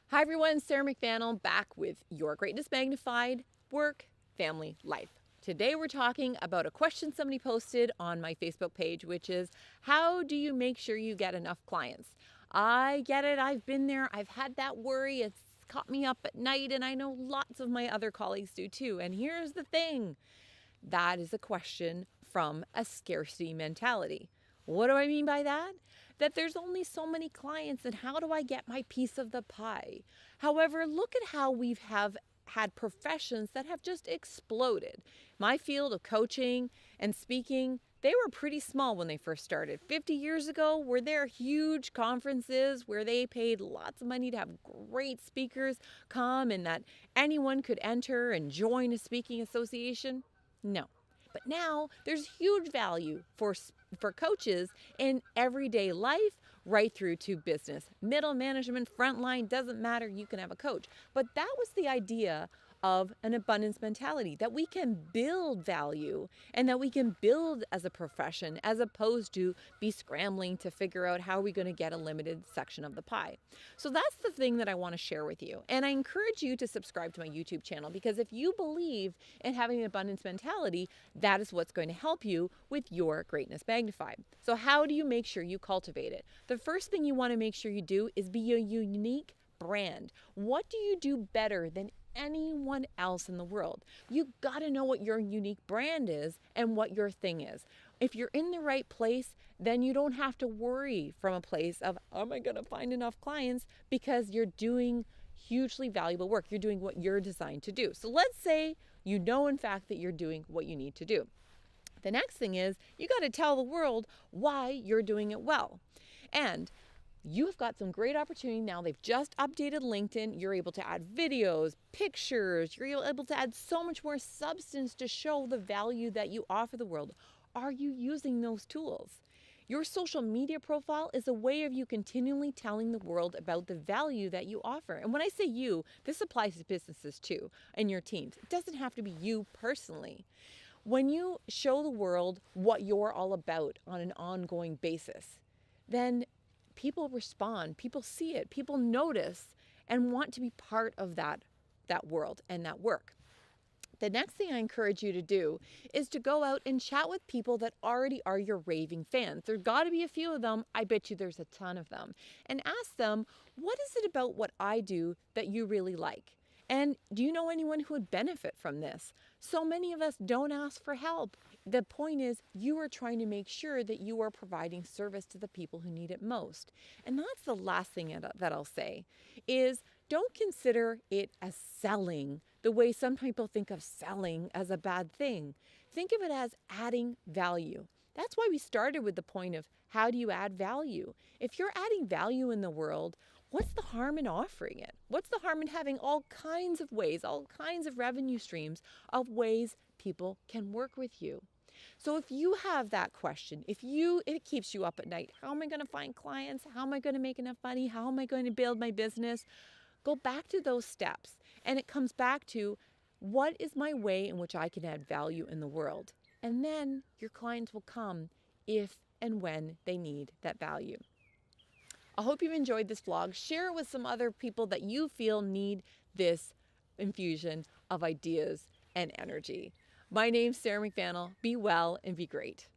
Hi everyone, Sarah McFannel back with Your Greatness Magnified Work, Family, Life. Today we're talking about a question somebody posted on my Facebook page, which is, how do you make sure you get enough clients? I get it, I've been there, I've had that worry, it's caught me up at night, and I know lots of my other colleagues do too. And here's the thing, that is a question from a scarcity mentality. What do I mean by that? That there's only so many clients, and how do I get my piece of the pie? However, look at how we have had professions that have just exploded. My field of coaching and speaking, they were pretty small when they first started. 50 years ago, were there huge conferences where they paid lots of money to have great speakers come and that anyone could enter and join a speaking association? No. But now there's huge value for coaches in everyday life, right through to business. Middle management, frontline, doesn't matter, you can have a coach. But that was the idea of an abundance mentality, that we can build value and that we can build as a profession as opposed to be scrambling to figure out how are we going to get a limited section of the pie. So that's the thing that I want to share with you. And I encourage you to subscribe to my YouTube channel, because if you believe in having an abundance mentality, that is what's going to help you with your greatness magnified. So how do you make sure you cultivate it? The first thing you want to make sure you do is be a unique brand. What do you do better than anyone else in the world? You got to know what your unique brand is and what your thing is. If you're in the right place, then you don't have to worry from a place of, am I going to find enough clients? Because you're doing hugely valuable work. You're doing what you're designed to do. So let's say you know, in fact, that you're doing what you need to do. The next thing is you got to tell the world why you're doing it well. And you've got some great opportunity now. They've just updated LinkedIn. You're able to add videos, pictures. You're able to add so much more substance to show the value that you offer the world. Are you using those tools? Your social media profile is a way of you continually telling the world about the value that you offer. And when I say you, this applies to businesses too and your teams. It doesn't have to be you personally. When you show the world what you're all about on an ongoing basis, then people respond, people see it, people notice and want to be part of that world and that work. The next thing I encourage you to do is to go out and chat with people that already are your raving fans. There's got to be a few of them. I bet you there's a ton of them. And ask them, what is it about what I do that you really like? And do you know anyone who would benefit from this? So many of us don't ask for help. The point is, you are trying to make sure that you are providing service to the people who need it most. And that's the last thing that I'll say is, don't consider it as selling the way some people think of selling as a bad thing. Think of it as adding value. That's why we started with the point of, how do you add value? If you're adding value in the world, what's the harm in offering it? What's the harm in having all kinds of ways, all kinds of revenue streams of ways people can work with you? So if you have that question, if it keeps you up at night, how am I going to find clients? How am I going to make enough money? How am I going to build my business? Go back to those steps. And it comes back to, what is my way in which I can add value in the world? And then your clients will come if and when they need that value. I hope you've enjoyed this vlog. Share it with some other people that you feel need this infusion of ideas and energy. My name's Sarah McFannel. Be well and be great.